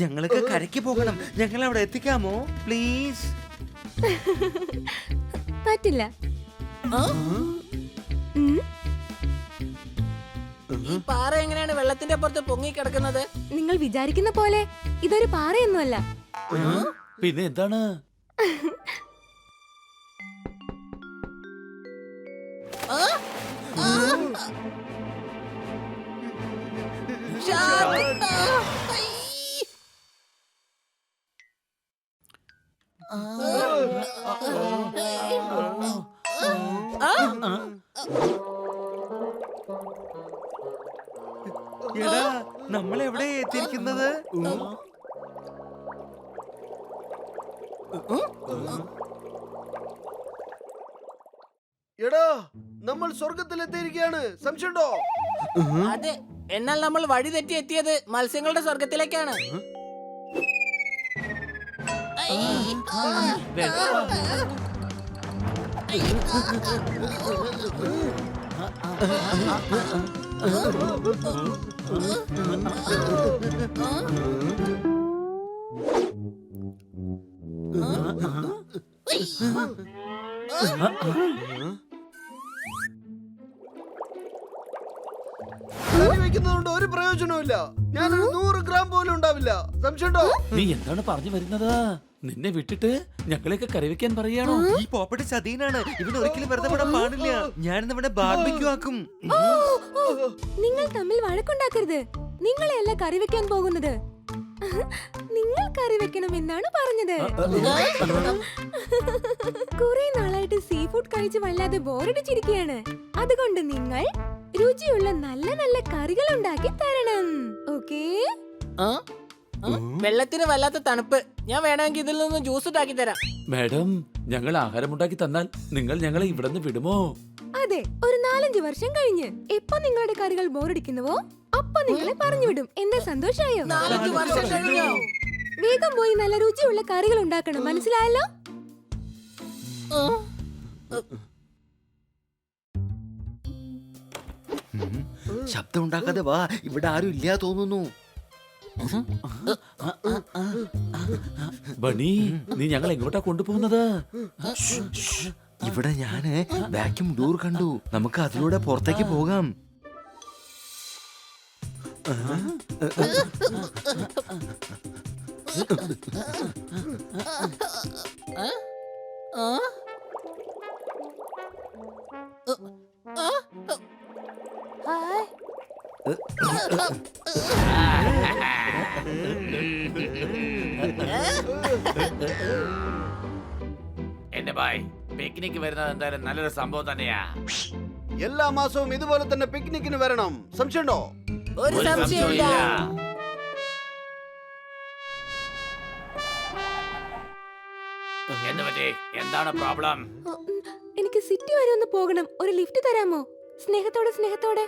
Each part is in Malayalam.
ഞങ്ങൾക്ക് കരയ്ക്ക് പോകണം. ഞങ്ങൾ അവിടെ എത്തിക്കാമോ പ്ലീസ്? പറ്റില്ല. ഈ പാറ എങ്ങനെയാണ് വെള്ളത്തിന്റെ പുറത്ത് പൊങ്ങി കിടക്കുന്നത്? നിങ്ങൾ വിചാരിക്കുന്ന പോലെ ഇതൊരു പാറയൊന്നുമല്ല. പിന്നെ എന്താണ്? എടാ, നമ്മൾ എവിടെ എത്തിയിരിക്കുന്നത്? എടാ, നമ്മൾ സ്വർഗത്തിലെത്തിയിരിക്കുകയാണ്. സംശയമുണ്ടോ? അതെ, എന്നാൽ നമ്മൾ വഴി തെറ്റി എത്തിയത് മത്സ്യങ്ങളുടെ സ്വർഗത്തിലേക്കാണ്. വെക്കുന്നതുകൊണ്ട് ഒരു പ്രയോജനവുമില്ല. ഞാനൊരു 100 ഗ്രാം പോലും ഉണ്ടാവില്ല. സംശയമുണ്ടോ? നീ എന്താണ് പറഞ്ഞു വരുന്നത്? നിന്നെ വിട്ടിട്ട് ഞങ്ങളെയൊക്കെ കറിവെക്കാൻ പറയാണോ? ഈ പോപ്പട്ട് ചതീനാണ്. ഇവൻ ഒരിക്കലും വെറുതെ വിടാൻ പാടില്ല. ഞാനിന്ന് ഇവിടെ ബാർബിക്യൂ ആക്കും. നിങ്ങൾ തമ്മിൽ വഴക്കുണ്ടാക്കരുത്. നിങ്ങളെയല്ല കറി വെക്കാൻ പോകുന്നത്. നിങ്ങൾ കറി വെക്കണം എന്നാണ് പറഞ്ഞത്. കുറെ നാളായിട്ട് സീ ഫുഡ് കഴിച്ച് വല്ലാതെ ബോറടിച്ചിരിക്കുകയാണ്. അതുകൊണ്ട് നിങ്ങൾ രുചിയുള്ള നല്ല നല്ല കറികൾ ഉണ്ടാക്കി തരണം. ഓക്കേ? വെള്ളത്തിന് വല്ലാത്ത തണുപ്പ്. ഞാൻ വേണമെങ്കിൽ ഇതിൽ നിന്ന് ജ്യൂസ് ഉണ്ടാക്കി തരാം. മാഡം, ഞങ്ങൾ ആഹാരമുണ്ടാക്കി തന്നാൽ നിങ്ങൾ ഞങ്ങളെ ഇവിടെ നിന്ന് വിടുമോ? അതെ, ഒരു 4-5 വർഷം കഴിഞ്ഞ് എപ്പോ നിങ്ങളുടെ കറികൾ ബോറടിക്കുന്നുവോ അപ്പൊ നിങ്ങളെ പറഞ്ഞു വിടും. എന്താ സന്തോഷായോ? 4-5 വർഷം കഴിഞ്ഞോ? വേഗം പോയി നല്ല രുചിയുള്ള കറികൾ ഉണ്ടാക്കണം. മനസ്സിലായല്ലോ? ശബ്ദം ഉണ്ടാക്കാതെ വാ. ഇവിടെ ആരും ഇല്ല തോന്നുന്നു. ബണി, നീ ഞങ്ങൾ എങ്ങോട്ടാ കൊണ്ടുപോകുന്നത്? ഇവിടെ ഞാന് വാക്യൂം ഡോർ കണ്ടു. നമുക്ക് അതിലൂടെ പുറത്തേക്ക് പോകാം. എന്റെ ഭായ്, പിക്നിക് വരുന്നത് എന്തായാലും നല്ലൊരു സംഭവം തന്നെയാ. എല്ലാ മാസവും ഇതുപോലെ തന്നെ പിക്നിക്കിന് വരണം. സംശയമുണ്ടോ? ഒരു സംശയമില്ല. എന്താണ് പ്രോബ്ലം? എനിക്ക് സിറ്റി വരെ ഒന്ന് പോകണം. ഒരു ലിഫ്റ്റ് തരാമോ? സ്നേഹത്തോടെ സ്നേഹത്തോടെ.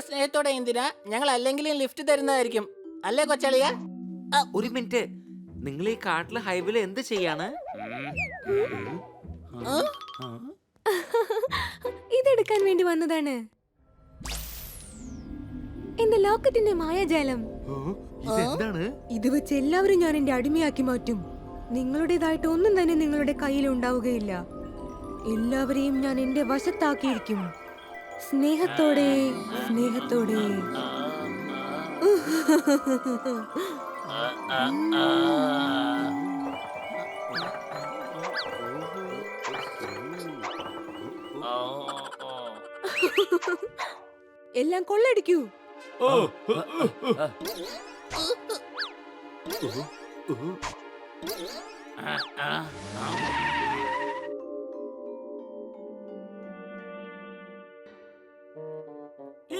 സ്നേഹത്തോടെ എന്തിനാ? ഞങ്ങൾ അല്ലെങ്കിലും ലിഫ്റ്റ് തരുന്നതായിരിക്കും. അല്ലേ കൊച്ചാളിയ? ഒരു മിനിറ്റ്, നിങ്ങൾ ഈ കാട്ടിലെ ഹൈവേയിൽ എന്ത് ചെയ്യാണ്? ഇതെടുക്കാൻ വേണ്ടി വന്നതാണ്. എന്റെ ലോക്കറ്റിന്റെ മായാജാലം. ഇതെന്താണ്? ഇത് വെച്ച് എല്ലാവരും ഞാൻ എന്റെ അടിമയാക്കി മാറ്റും. നിങ്ങളുടേതായിട്ട് ഒന്നും തന്നെ നിങ്ങളുടെ കയ്യിൽ ഉണ്ടാവുകയില്ല. എല്ലാവരെയും ഞാൻ എന്റെ വശത്താക്കിയിരിക്കും. സ്നേഹത്തോടെ സ്നേഹത്തോടെ. എല്ലാം കൊള്ളടിക്കൂ.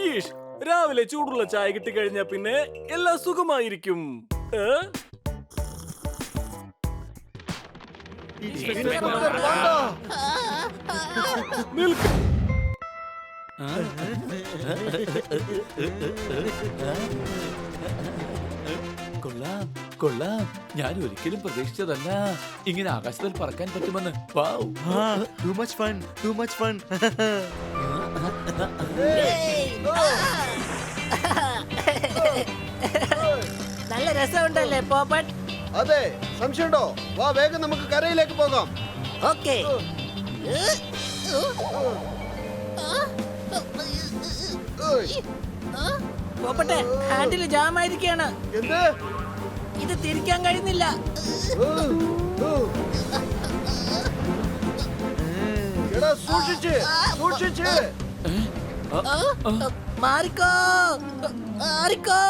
ഈഷ്, രാവിലെ ചൂടുള്ള ചായ കിട്ടിക്കഴിഞ്ഞാ പിന്നെ എല്ലാം സുഖമായിരിക്കും. നിൽക്ക്. കൊള്ളാം കൊള്ളാം. ഞാൻ ഒരിക്കലും പ്രതീക്ഷിച്ചതല്ല ഇങ്ങനെ ആകാശത്തിൽ പറക്കാൻ പറ്റുമെന്ന്. Wow. Too much fun, too much fun. നല്ല നല്ല രസമുണ്ടല്ലേ പോപ്പട്ട്? അതെ, സംശയമുണ്ടോ? വാ, വേഗം നമുക്ക് കരയിലേക്ക് പോകാം. ഓക്കേ. ഏയ്, പോപ്പട്ടെ, ഹാൻഡിൽ ജാം ആയിരിക്കാണ്. എന്ത്? ഇത് തിരിക്കാൻ കഴിയുന്നില്ല. എടാ, സൂക്ഷിച്ച് സൂക്ഷിച്ച്. മാറിക്കോ, മാറിക്കോ,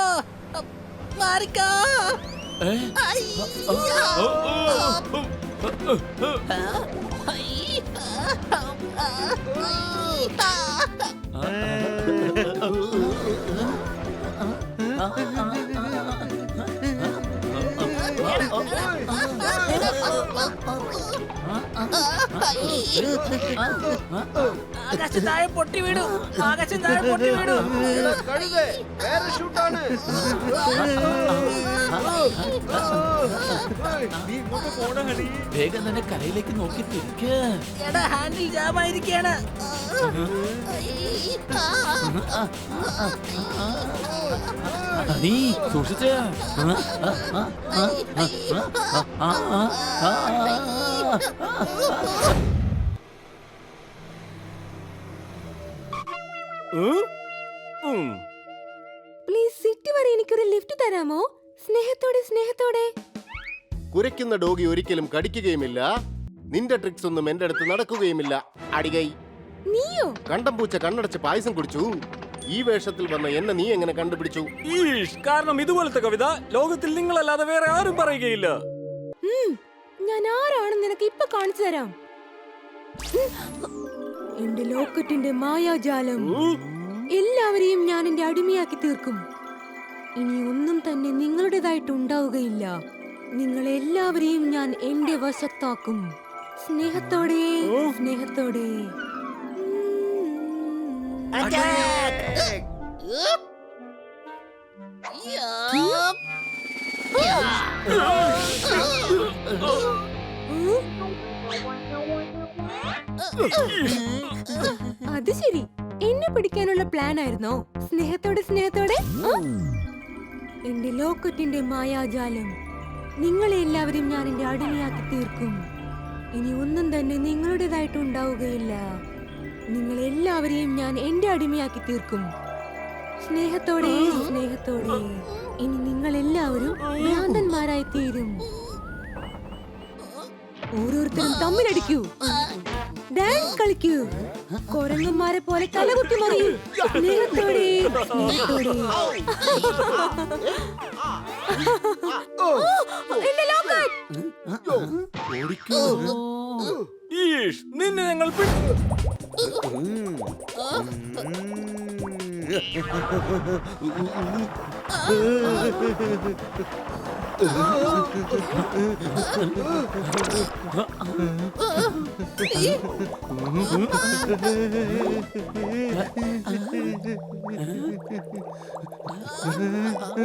മാറിക്കോ. ആകാശം താഴെ പൊട്ടി വീണു, ആകാശം താഴെ പൊട്ടി വീണു. എടാ, കഴുതേ, പാരഷൂട്ടാണ്. നീ ഇങ്ങോട്ട് പോണ ഹണി. വേഗം തന്നെ കരയിലേക്ക് നോക്കി തിരിക്ക്. എടാ, ഹാൻഡിൽ ജാം ആയിരിക്കാണ്. നീ സൂക്ഷിച്ച്. പ്ലീസ് സിറ്റി വരെ എനിക്കൊരു ലിഫ്റ്റ് തരാമോ? സ്നേഹത്തോടെ സ്നേഹത്തോടെ. കുരയ്ക്കുന്ന ഡോഗി ഒരിക്കലും കടിക്കുകയുമില്ല. നിന്റെ ട്രിക്സ് ഒന്നും എന്റെ അടുത്ത് നടക്കുകയുമില്ല. അടികൈ. നീയോ? കണ്ടം പൂച്ച കണ്ണടച്ച് പായസം കുടിച്ചു. ഈ വേഷത്തിൽ വന്ന എന്നെ നീ എങ്ങനെ കണ്ടുപിടിച്ചു? കാരണം ഇതുപോലത്തെ കവിത ലോകത്തിൽ നിങ്ങളല്ലാതെ വേറെ ആരും പറയുകയില്ല. ഞാൻ ആരാണെന്ന് നിനക്ക് ഇപ്പൊ കാണിച്ചു തരാം. എന്റെ ലോക്കറ്റിന്റെ മായാജാലം. എല്ലാവരെയും ഞാൻ എന്റെ അടിമയാക്കി തീർക്കും. ഇനി ഒന്നും തന്നെ നിങ്ങളുടേതായിട്ട് ഉണ്ടാവുകയില്ല. നിങ്ങളെല്ലാവരെയും ഞാൻ എന്റെ വശത്താക്കും. സ്നേഹത്തോടെ സ്നേഹത്തോടെ. അത് ശരി, എന്നെ പിടിക്കാനുള്ള പ്ലാൻ ആയിരുന്നോ? സ്നേഹത്തോടെ സ്നേഹത്തോടെ. എന്റെ ലോക്കറ്റിന്റെ മായാജാലം. നിങ്ങളെ എല്ലാവരും ഞാൻ എന്റെ അടിമയാക്കി തീർക്കും. ഇനി ഒന്നും തന്നെ നിങ്ങളുടേതായിട്ട് ഉണ്ടാവുകയില്ല. നിങ്ങളെല്ലാവരെയും ഞാൻ എന്റെ അടിമയാക്കി തീർക്കും. സ്നേഹത്തോടെ സ്നേഹത്തോടെ. ഇനി നിങ്ങളെല്ലാവരും ഭ്രാന്തന്മാരായി തീരും. ഓരോരുത്തരും തമ്മിലടിക്കൂ, ഡാൻസ് കളിക്കൂ, കൊരങ്ങന്മാരെ പോലെ തലകുത്തി മറിയൂ. സ്നേഹത്തോടെ സ്നേഹത്തോടെ. എന്റെ ലോക്കറ്റ്. നിന്നെ ഞങ്ങൾ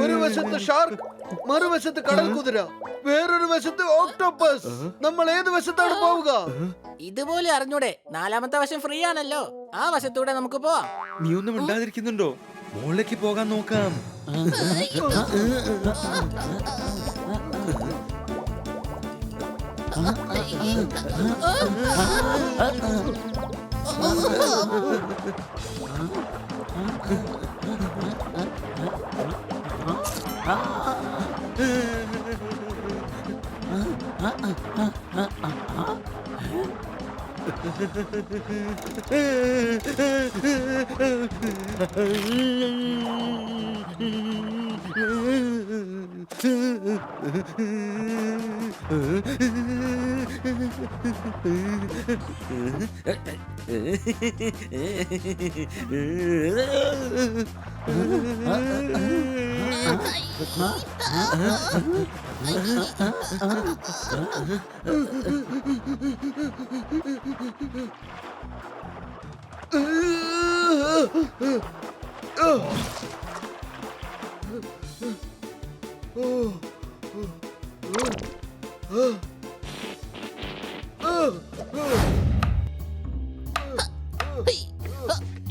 ഒരു വശത്ത് ഷാർക്ക്, മറുവശത്ത് കടൽ കുതിര, വേറൊരു വശത്ത് ഓക്ടോപ്പസ്. നമ്മൾ ഏത് വശത്താണ് പോവുക? ഇതുപോലെ അറിഞ്ഞൂടെ? നാലാമത്തെ വശം ഫ്രീ ആണല്ലോ, ആ വശത്തൂടെ നമുക്ക് പോവാം. നീ ഒന്നും ഉണ്ടാതിരിക്കുന്നുണ്ടോ? മുകളിലേക്ക് പോകാൻ നോക്കാം.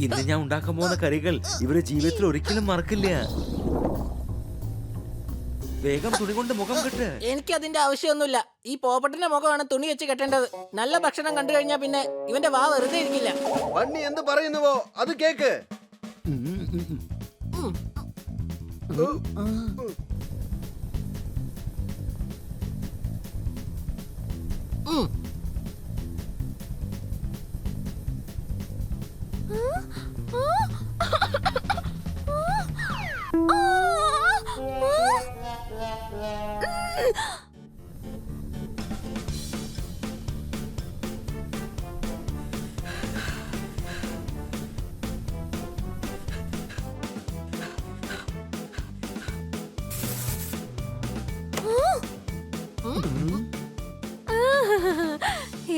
ഇന്ന് ഞാൻ ഉണ്ടാക്കാൻ പോകുന്ന കറികൾ ഇവരുടെ ജീവിതത്തിൽ ഒരിക്കലും മറക്കില്ല. വേഗം തുണി കൊണ്ട് മുഖം കെട്ട്. എനിക്ക് അതിന്റെ ആവശ്യമൊന്നുമില്ല. ഈ പോപ്പട്ടിന്റെ മുഖമാണ് തുണി വെച്ച് കെട്ടേണ്ടത്. നല്ല ഭക്ഷണം കണ്ടു കഴിഞ്ഞാൽ പിന്നെ ഇവന്റെ വാ വെറുതെ ഇരിക്കില്ല. ബണ്ണി എന്ത് പറയുന്നുവോ അത് കേക്ക്.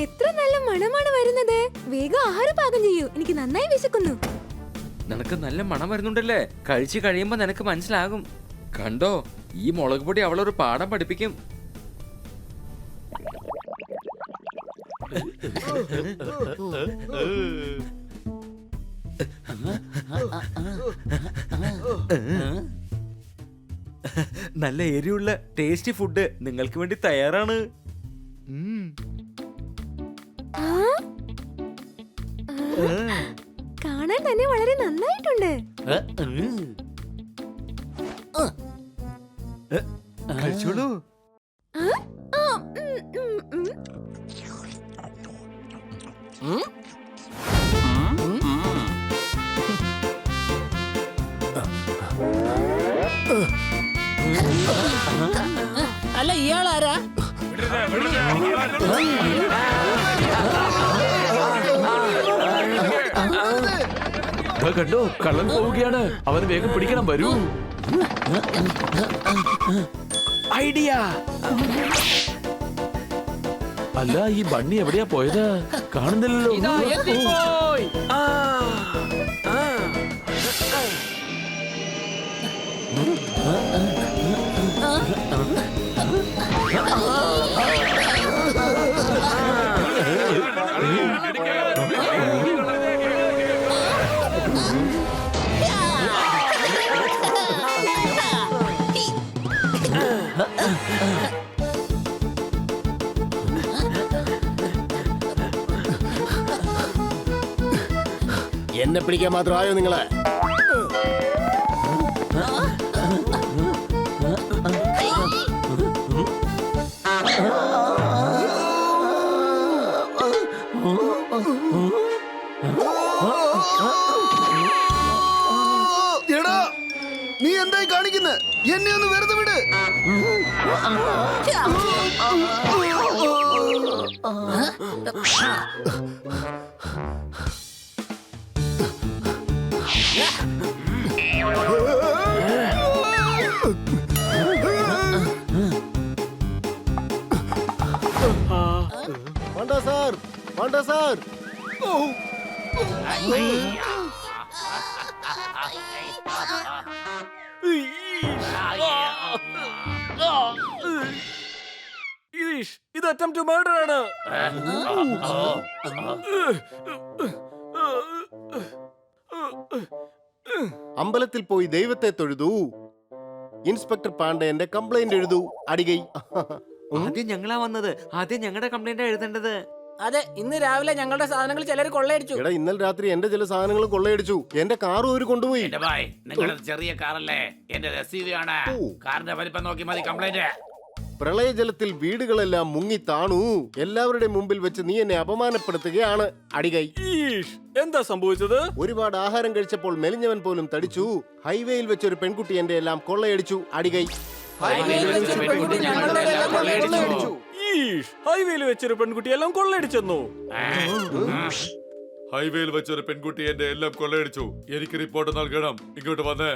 എത്ര നല്ല മണമാണ് വരുന്നത്. വേഗം ആഹാരം പാകം ചെയ്യൂ, എനിക്ക് നന്നായി വിശക്കുന്നു. നിനക്ക് നല്ല മണം വരുന്നുണ്ടല്ലേ. കഴിച്ചു കഴിയുമ്പോ നിനക്ക് മനസ്സിലാകും. കണ്ടോ, ഈ മുളക് പൊടി അവളൊരു പാഠം പഠിപ്പിക്കും. നല്ല എരിവുള്ള ടേസ്റ്റി ഫുഡ് നിങ്ങൾക്ക് വേണ്ടി തയ്യാറാണ്. കാണാൻ തന്നെ വളരെ നന്നായിട്ടുണ്ട്. കഴിച്ചോളൂ. അല്ല, ഇയാളാരാ? കണ്ടോ, കള്ളൻ പോവുകയാണ്. അവന് വേഗം പിടിക്കണം. വരൂ. ഐഡിയ. അല്ല, ഈ ബണ്ണി എവിടെയാ പോയത്? കാണുന്നില്ലല്ലോ. എന്നെ പിടിക്കാൻ മാത്രമായോ നിങ്ങളെ? എടാ, നീ എന്തായി കാണിക്കുന്നത്? എന്നെ ഒന്ന് വെറുതെ വിട്. വേണ്ട സാർ, വേണ്ട സാർ. ഇത് അറ്റംപ്റ്റ് ടു മർഡർ ആണ്. അമ്പലത്തിൽ പോയി ദൈവത്തെ തൊഴുതു. ഇൻസ്പെക്ടർ പാണ്ഡേന്റെ കംപ്ലൈന്റ് എഴുതൂ. അടികൈ. ആദ്യം ഞങ്ങളാ വന്നത്. ആദ്യം ഞങ്ങളുടെ കംപ്ലൈന്റ് എഴുതേണ്ടത്. അതെ, ഇന്ന് രാവിലെ ഞങ്ങളുടെ സാധനങ്ങൾ ചിലർ കൊള്ളയടിച്ചു. എടാ, ഇന്നലെ രാത്രി എന്റെ ചില സാധനങ്ങളും കൊള്ളയടിച്ചു. എന്റെ കാറും അവര് കൊണ്ടുപോയി. നിങ്ങളുടെ ചെറിയ കാറല്ലേ? എന്റെ SUV ആണ്. കാറിന്റെ വലിപ്പം നോക്കി മതി കംപ്ലൈന്റ്. പ്രളയജലത്തിൽ വീടുകളെല്ലാം മുങ്ങി താണു. എല്ലാവരുടെയും മുമ്പിൽ വെച്ച് നീ എന്നെ അപമാനപ്പെടുത്തുകയാണ്. അടികൈ. എന്താ സംഭവിച്ചത്? ഒരുപാട് ആഹാരം കഴിച്ചപ്പോൾ മെലിഞ്ഞവൻ പോലും തടിച്ചു. ഹൈവേയിൽ വെച്ചൊരു പെൺകുട്ടി എന്റെ എല്ലാം കൊള്ളയടിച്ചു. അടികൈ. ഹൈവേയിൽ വെച്ചൊരു പെൺകുട്ടി എല്ലാം കൊള്ളയടിച്ചെന്നു. ഹൈവേയിൽ വെച്ചൊരു പെൺകുട്ടി എന്റെ എല്ലാം കൊള്ളയടിച്ചു. എനിക്ക് റിപ്പോർട്ട് നൽകണം. ഇങ്ങോട്ട് വന്നേ.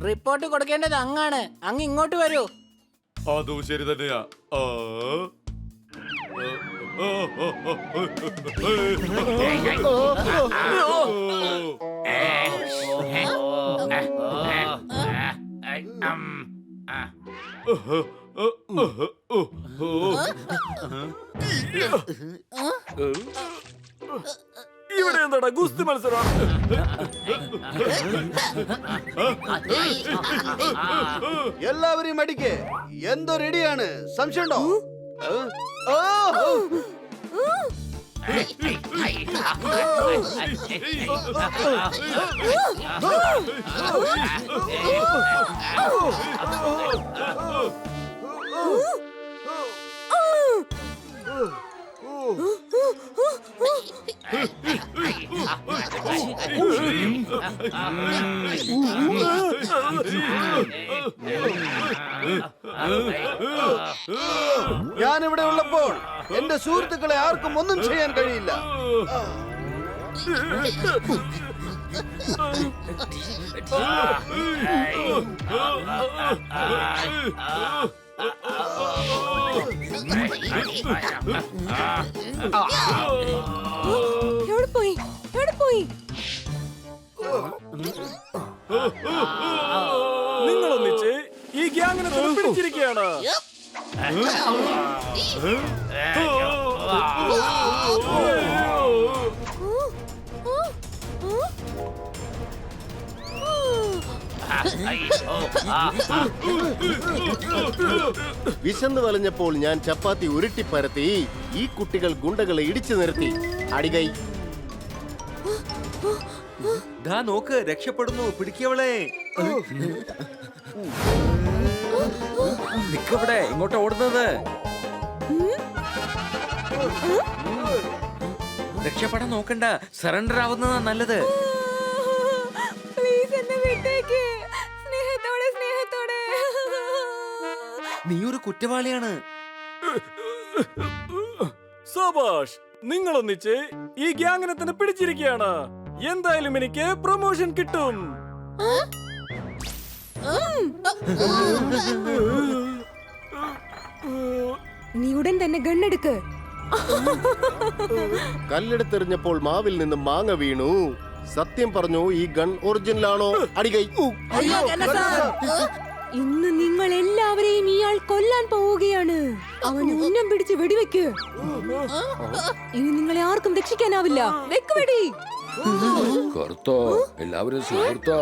റിപ്പോർട്ട് കൊടുക്കേണ്ടത് അങ്ങാണ്. അങ്ങ് ഇങ്ങോട്ട് വരൂ. അതും ശരി തന്നെയാ. ഇവിടെ എന്താടാ ഗുസ്തി മത്സരമാണ്? എല്ലാവരെയും അടിക്കേ. എന്തോ റെഡിയാണ്. സംശയമുണ്ടോ? ഞാനിവിടെ ഉള്ളപ്പോൾ എന്റെ സുഹൃത്തുക്കളെ ആർക്കും ഒന്നും ചെയ്യാൻ കഴിയില്ല. എവിടെ പോയി? എവിടെ പോയി? നിങ്ങൾ ഒന്നിച്ച് ഈ ഗ്യാങ്ങിനെ തന്നെ പിടിച്ചിരിക്കുകയാണ്. വിശന്ന് വലഞ്ഞപ്പോൾ ഞാൻ ചപ്പാത്തി ഉരുട്ടിപ്പരത്തി. ഈ കുട്ടികൾ ഗുണ്ടകളെ ഇടിച്ചു നിർത്തി. അടികൈ. ദാ നോക്ക്, രക്ഷപ്പെടുന്നു. പിടിക്കവളെ. നിക്കവിടെ, ഇങ്ങോട്ട് ഓടുന്നത്. രക്ഷപ്പെടാൻ നോക്കണ്ട, സറണ്ടർ ആവുന്നതാ നല്ലത്. പ്ലീസ് എന്നെ വിട്ടേക്ക്. സ്നേഹത്തോടെ സ്നേഹത്തോടെ. നീ ഒരു കുറ്റവാളിയാണ്. സബാഷ്, നിങ്ങൾ ഒന്നിച്ച് ഈ ഗ്യാങ്ങിനെ തന്നെ പിടിച്ചിരിക്കുകയാണ്. എന്തായാലും എനിക്ക് പ്രൊമോഷൻ കിട്ടും. നീ ഉടൻ തന്നെ ഗണ്ണെടുക്ക്. കല്ലെടുത്തെറിഞ്ഞപ്പോൾ മാവിൽ നിന്ന് മാങ്ങ വീണു. സത്യം പറഞ്ഞു, ഈ ഗൺ ഒറിജിനൽ ആണോ? അടികൈ. ഇന്ന് നിങ്ങൾ എല്ലാവരെയും ഇയാൾ കൊല്ലാൻ പോവുകയാണ്. അവന് ഉന്നം പിടിച്ച് വെടിവെക്ക്. ഇനി നിങ്ങളെ ആർക്കും രക്ഷിക്കാനാവില്ല. വെക്ക് വെടി. കർത്താ, എല്ലാവരും സുഹൃത്താ.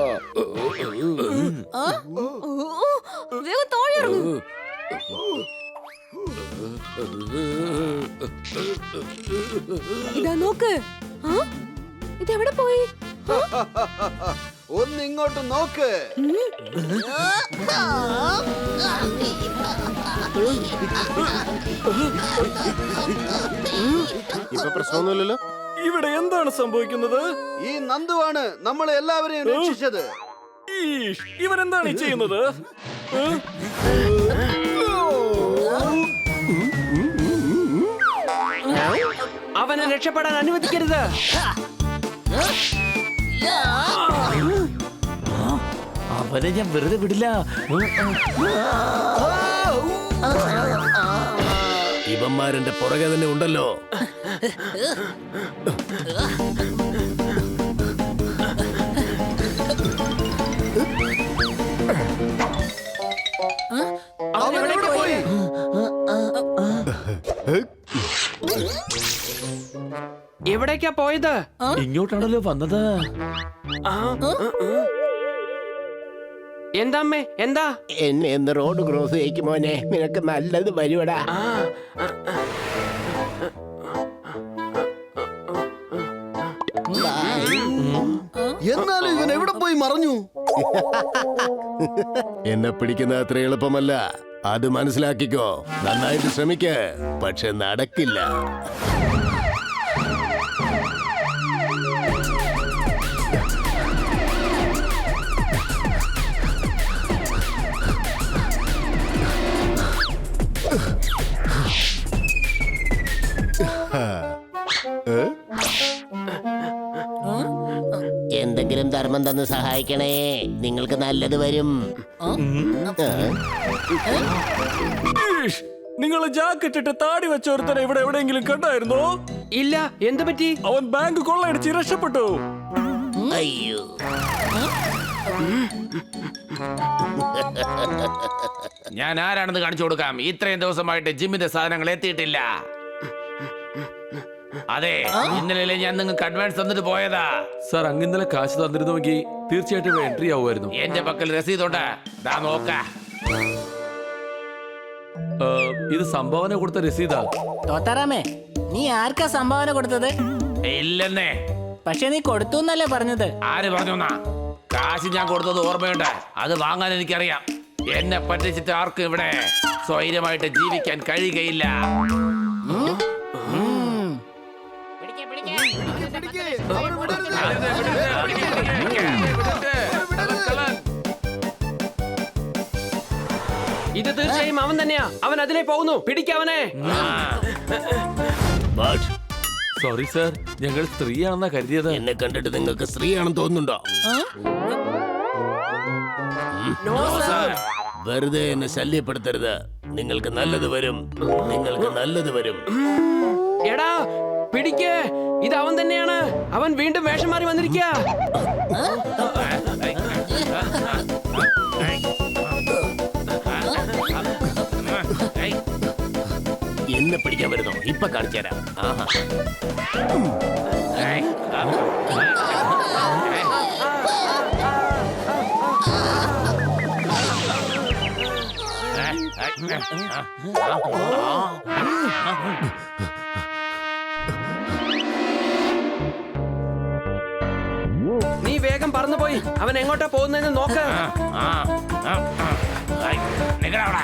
വേഗം താഴെ ഇറങ്ങ്. ഇതാ നോക്ക്. ഇതെവിടെ പോയി? ഒന്ന് ഇങ്ങോട്ട് നോക്ക്. ഇപ്പൊ പ്രശ്നമൊന്നുമില്ലല്ലോ. ഇവിടെ എന്താണ് സംഭവിക്കുന്നത്? ഈ നന്ദുവാണ് നമ്മളെ എല്ലാവരെയും രക്ഷിച്ചത്. ഇവൻ എന്താണ് ഈ ചെയ്യുന്നത്? അവനെ രക്ഷപ്പെടാൻ അനുവദിക്കരുത്. അവനെ ഞാൻ വെറുതെ വിടില്ല. ഇവന്മാരെന്റെ പുറകെ തന്നെ ഉണ്ടല്ലോ. അവനെവിടെ പോയി? എവിടേക്കാ പോയത്? ഇങ്ങോട്ടാണല്ലോ വന്നത്. എന്താ അമ്മേ, എന്താ? എന്നെ എന്ന് റോഡ് ക്രോസ് ചെയ്യിക്കും മോനെ, നിനക്ക് നല്ലത് വരുവടാ. എന്നാലും ഇവൻ എവിടെ പോയി മറഞ്ഞു? എന്നെ പിടിക്കുന്ന അത്ര എളുപ്പമല്ല, അത് മനസ്സിലാക്കിക്കോ. നന്നായിട്ട് ശ്രമിക്ക, പക്ഷെ നടക്കില്ല. എന്തെങ്കിലും ധർമ്മം തന്ന് സഹായിക്കണേ, നിങ്ങൾക്ക് നല്ലത് വരും. നിങ്ങൾ ജാക്കറ്റ് ഇട്ട് താടി വെച്ച ഒരുത്തനെ ഇവിടെ എവിടെയെങ്കിലും കണ്ടായിരുന്നോ? ഇല്ല. എന്ത് പറ്റി? അവൻ ബാങ്ക് കൊള്ളയടിച്ച് രക്ഷപ്പെട്ടു. അയ്യോ, ഞാൻ ആരാണെന്ന് കാണിച്ചു കൊടുക്കാം. ഇത്രയും ദിവസമായിട്ട് ജിമ്മിന്റെ സാധനങ്ങൾ എത്തിയിട്ടില്ല. അതെ ഇന്നലെ ഞാൻ നിങ്ങൾക്ക് അഡ്വാൻസ് തന്നിട്ട് പോയതാ. സാർ അങ്ങ് ഇന്നലെ കാശ് തന്നിരുന്നുവെങ്കിൽ തീർച്ചയായിട്ടും എൻട്രി ആവുമായിരുന്നു. എന്റെ പക്കൽ രസീതുണ്ട്, ദാ നോക്ക. ഇത് സംഭാവന കൊടുത്ത രസീതാ. തോത്താറാമേ, നീ ആർക്കാ സംഭാവന കൊടുത്തത്? ഇല്ലെന്നേ. പക്ഷെ നീ കൊടുത്തു എന്നല്ലേ പറഞ്ഞത്? ആര് പറഞ്ഞുന്നാ? കാശ് ഞാൻ കൊടുത്തത് ഓർമ്മയുണ്ട്, അത് വാങ്ങാൻ എനിക്കറിയാം. എന്നെ പറ്റിച്ചിട്ട് ആർക്കും ഇവിടെ സ്വൈര്യമായിട്ട് ജീവിക്കാൻ കഴിയുകയില്ല. ഇത് തീർച്ചയായും അവൻ തന്നെയാ. അവൻ അതിലേ പോകുന്നു. പിടിക്കവനെ. സോറി സാർ, ഞങ്ങൾ സ്ത്രീയാണെന്നാ കരുതിയത്. എന്നെ കണ്ടിട്ട് നിങ്ങൾക്ക് സ്ത്രീയാണെന്ന് തോന്നുന്നുണ്ടോ? വെറുതെ എന്നെ ശല്യപ്പെടുത്തരുത്. നിങ്ങൾക്ക് നല്ലത് വരും, നിങ്ങൾക്ക് നല്ലത് വരും. എടാ പിടിക്ക്, ഇത് അവൻ തന്നെയാണ്. അവൻ വീണ്ടും വേഷം മാറി വന്നിരിക്കുക. എന്നെ പിടിക്കാൻ വരുന്നോ? ഇപ്പൊ കാണിച്ചു തരാം. ആഹാ. നീ വേഗം പറന്നുപോയി. അവൻ എങ്ങോട്ടാ പോകുന്നതെന്ന് നോക്ക്. നിങ്ങളവിടെ